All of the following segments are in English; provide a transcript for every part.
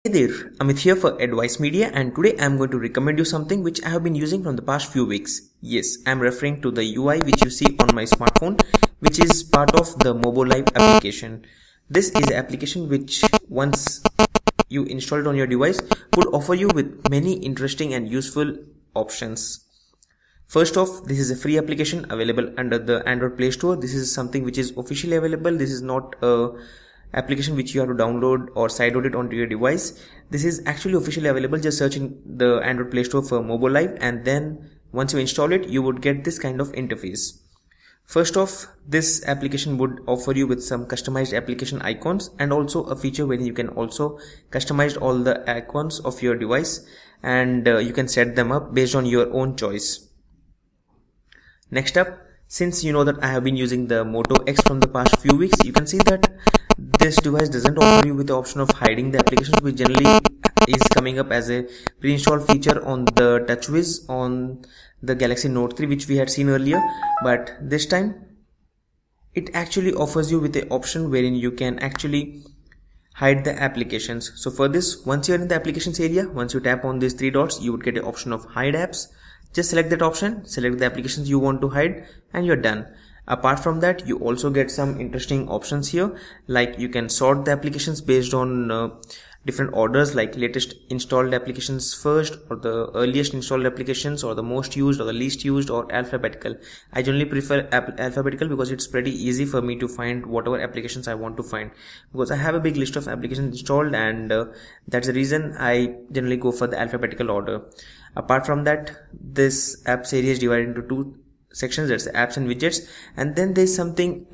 Hey there, Amit here for Advice Media, and today I am going to recommend you something which I have been using from the past few weeks. Yes, I am referring to the UI which you see on my smartphone, which is part of the MoboLive application. This is an application which once you install it on your device would offer you with many interesting and useful options. First off, this is a free application available under the Android Play Store. This is something which is officially available. This is not a application which you have to download or sideload it onto your device. This is actually officially available. Just searching the Android Play Store for MoboLive, and then once you install it, you would get this kind of interface. First off, this application would offer you with some customized application icons and also a feature where you can also customize all the icons of your device, and you can set them up based on your own choice. Next up, since you know that I have been using the Moto X from the past few weeks, you can see that this device doesn't offer you with the option of hiding the applications, which generally is coming up as a pre-installed feature on the TouchWiz on the Galaxy Note 3, which we had seen earlier. But this time it actually offers you with the option wherein you can actually hide the applications. So for this, once you're in the applications area, once you tap on these three dots, you would get an option of hide apps. Just select that option, select the applications you want to hide, and you're done. Apart from that, you also get some interesting options here, like you can sort the applications based on different orders, like latest installed applications first, or the earliest installed applications, or the most used, or the least used, or alphabetical. I generally prefer alphabetical because it's pretty easy for me to find whatever applications I want to find, because I have a big list of applications installed, and that's the reason I generally go for the alphabetical order. Apart from that, this apps area is divided into two sections, that's apps and widgets, and then there's a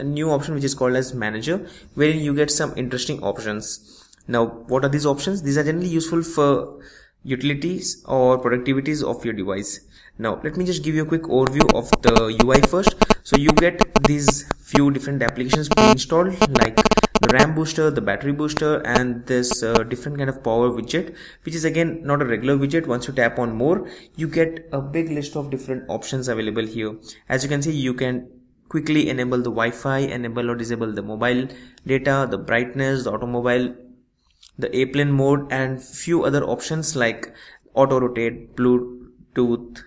new option which is called as manager, wherein you get some interesting options. Now, what are these options? These are generally useful for utilities or productivities of your device. Now, let me just give you a quick overview of the UI first. So you get these few different applications pre-installed, like the RAM booster, the battery booster, and this different kind of power widget, which is again not a regular widget. Once you tap on more, you get a big list of different options available here. As you can see, you can quickly enable the Wi-Fi, enable or disable the mobile data, the brightness, the automobile, the airplane mode, and few other options like auto rotate, Bluetooth,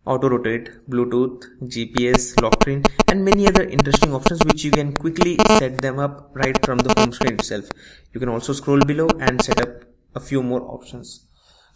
GPS, lock screen, and many other interesting options which you can quickly set them up right from the home screen itself. You can also scroll below and set up a few more options.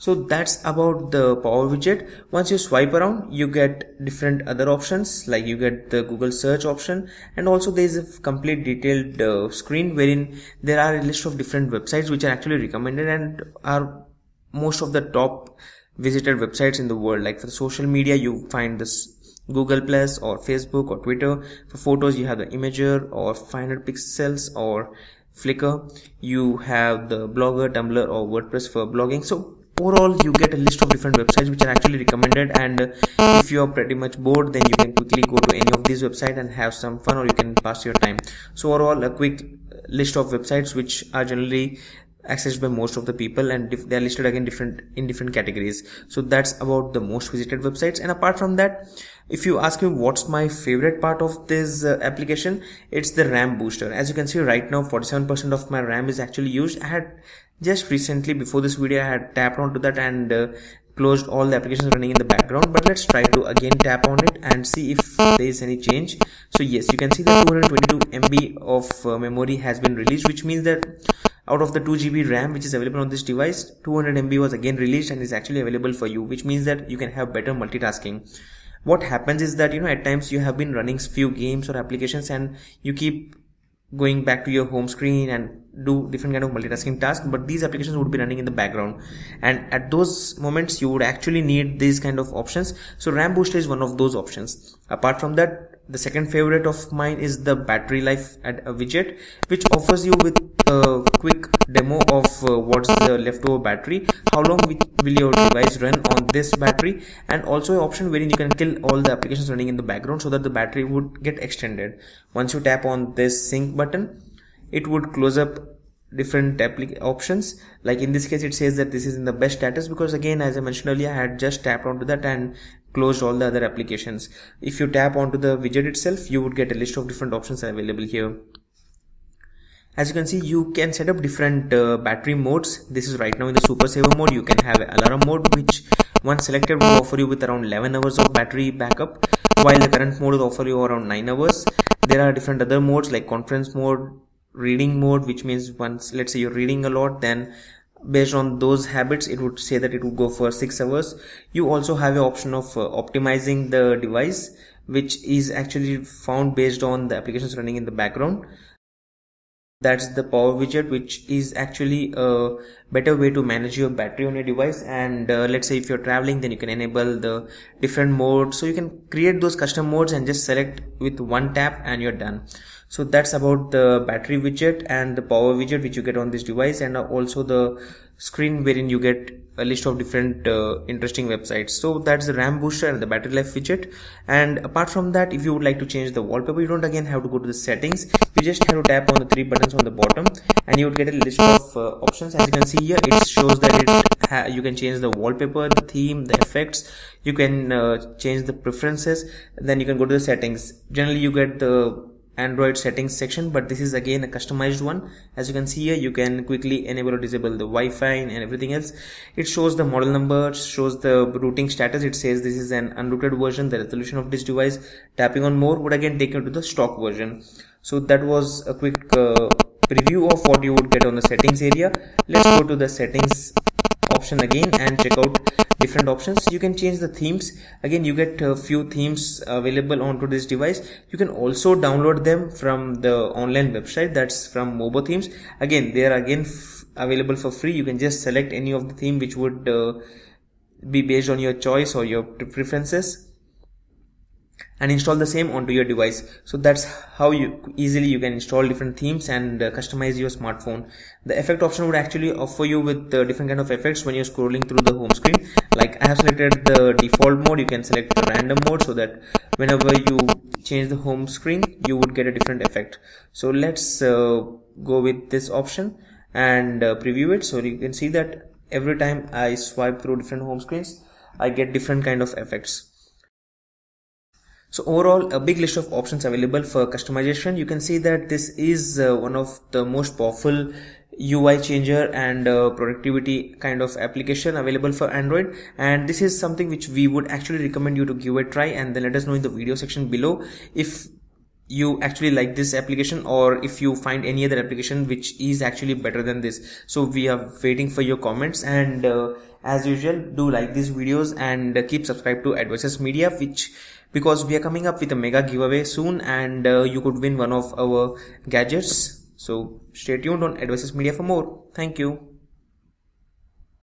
So that's about the power widget. Once you swipe around, you get different other options, like you get the Google search option, and also there is a complete detailed screen wherein there are a list of different websites which are actually recommended and are most of the top visited websites in the world. Like for social media, you find this Google Plus or Facebook or Twitter. For photos, you have the Imager or 500 Pixels or Flickr. You have the Blogger, Tumblr, or WordPress for blogging. So overall, you get a list of different websites which are actually recommended, and if you are pretty much bored, then you can quickly go to any of these websites and have some fun, or you can pass your time. So overall, a quick list of websites which are generally accessed by most of the people, and they are listed again in different categories. So that's about the most visited websites. And apart from that, if you ask me what's my favorite part of this application, it's the RAM booster. As you can see right now, 47% of my RAM is actually used. I had just recently, before this video, I had tapped onto that and closed all the applications running in the background, but let's try to again tap on it and see if there is any change. So yes, you can see that 222 MB of memory has been released, which means that out of the 2 GB RAM which is available on this device, 200 MB was again released and is actually available for you, which means that you can have better multitasking. What happens is that, at times you have been running few games or applications and you keep going back to your home screen and do different kind of multitasking tasks, but these applications would be running in the background, and at those moments you would actually need these kind of options. So RAM booster is one of those options. Apart from that, the second favorite of mine is the battery life widget, which offers you with a quick demo of what's the leftover battery, how long will your device run on this battery, and also an option wherein you can kill all the applications running in the background so that the battery would get extended. Once you tap on this sync button, it would close up different options. Like in this case, it says that this is in the best status, because again, as I mentioned earlier, I had just tapped onto that and closed all the other applications. If you tap onto the widget itself, you would get a list of different options available here. As you can see, you can set up different battery modes. This is right now in the super saver mode. You can have an alarm mode, which once selected will offer you with around 11 hours of battery backup, while the current mode will offer you around 9 hours. There are different other modes like conference mode, reading mode, which means once, let's say, you're reading a lot, then based on those habits, it would say that it would go for 6 hours. You also have an option of optimizing the device, which is actually found based on the applications running in the background. That's the power widget, which is actually a better way to manage your battery on your device. And let's say if you're traveling, then you can enable the different modes. So you can create those custom modes and just select with one tap and you're done. So that's about the battery widget and the power widget which you get on this device, and also the screen wherein you get a list of different interesting websites. So that's the RAM booster and the battery life widget. And apart from that, if you would like to change the wallpaper, you don't again have to go to the settings. You just have to tap on the 3 buttons on the bottom and you would get a list of options. As you can see here, it shows that you can change the wallpaper, the theme, the effects. You can change the preferences. Then you can go to the settings. Generally you get the Android settings section, but this is again a customized one. As you can see here, you can quickly enable or disable the Wi-Fi and everything else. It shows the model number, shows the rooting status. It says this is an unrooted version. The resolution of this device, tapping on more would again take you to the stock version. So that was a quick preview of what you would get on the settings area. Let's go to the settings option again and check out different options. You can change the themes. Again, you get a few themes available onto this device. You can also download them from the online website, that's from Mobo themes. Again, they are again available for free. You can just select any of the theme which would be based on your choice or your preferences and install the same onto your device. So that's how easily you can install different themes and customize your smartphone. The effect option would actually offer you with different kind of effects when you're scrolling through the home screen. Like I have selected the default mode. You can select the random mode so that whenever you change the home screen, you would get a different effect. So let's go with this option and preview it. So you can see that every time I swipe through different home screens, I get different kind of effects. So overall, a big list of options available for customization. You can see that this is one of the most powerful UI changer and productivity kind of application available for Android, and this is something which we would actually recommend you to give a try, and then let us know in the video section below if you actually like this application or if you find any other application which is actually better than this. So we are waiting for your comments, and as usual, do like these videos and keep subscribed to Advices Media, because we are coming up with a mega giveaway soon, and you could win one of our gadgets. So stay tuned on Advices Media for more. Thank you.